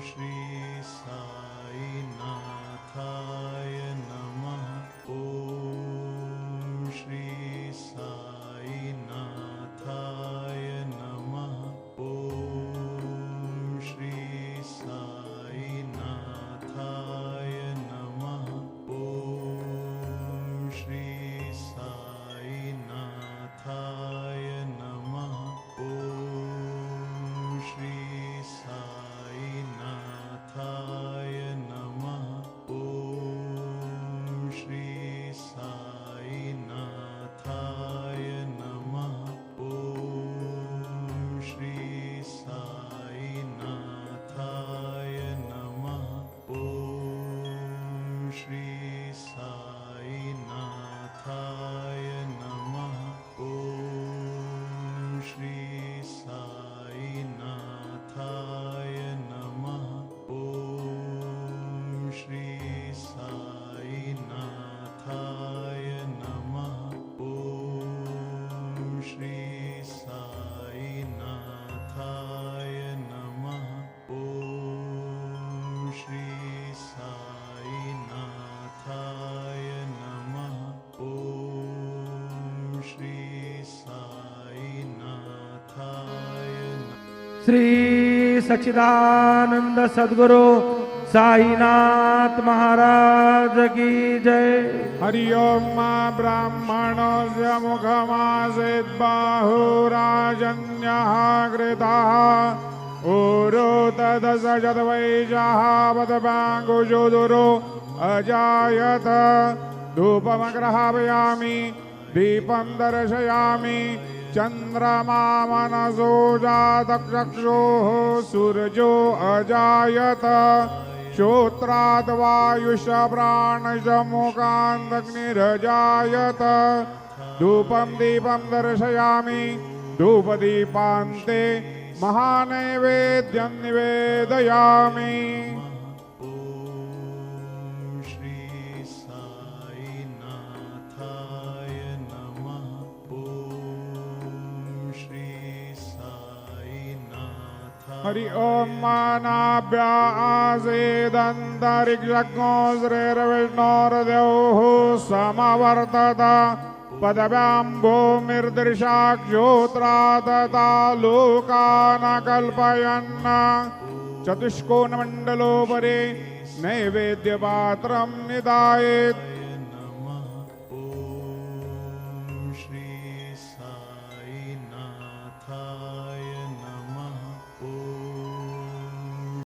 श्री साईनाथाय नमः। ॐ श्री साईनाथाय नमः। ॐ श्री साईनाथाय नमः। ॐ श्री साईनाथाय नमः। ॐ श्री साईनाथाय नमः। ॐ श्री साईनाथाय नमः। ॐ श्री साईनाथाय नमः। ॐ श्री साईनाथाय नमः। ॐ श्री साईनाथाय नमः। ॐ श्री साईनाथाय नमः। ॐ श्री साईनाथाय नमः। ॐ श्री साईनाथाय नमः। ॐ श्री साईनाथाय नमः। श्री सच्चिदानंद सद्गुरु साईनाथ महाराज की जय। हरि ओम ब्राह्मणस्य मुखमासीत् बाहुराजन्यः कृतः ऊरो तदसजद्वैषः पदपाङ्गुशोदुरो अजायत। धूपमग्रहापयामि दीपं दर्शयामि चन्द्रमा मनसो जातचक्षुः सूर्यो अजायत। श्रोत्राद् वायुष प्राणश मुखादग्निरजायत। धूपं दीपं दर्शयामि धूपदीपान्ते महानैवेद्यं निवेदयामि। ॐ श्री साईनाथाय नमः। ॐ श्री साईनाथाय। हरि ओम मानाभ्यासेदन्तरिक्षज्ञो श्रीर्विष्णोर्देवः समवर्तत। पदव्यां भूमिर्दृशाक्षोत्रादता लोकान् कल्पयन्। चतुष्कोणमण्डलोपरि नैवेद्यपात्रं निधायेत्।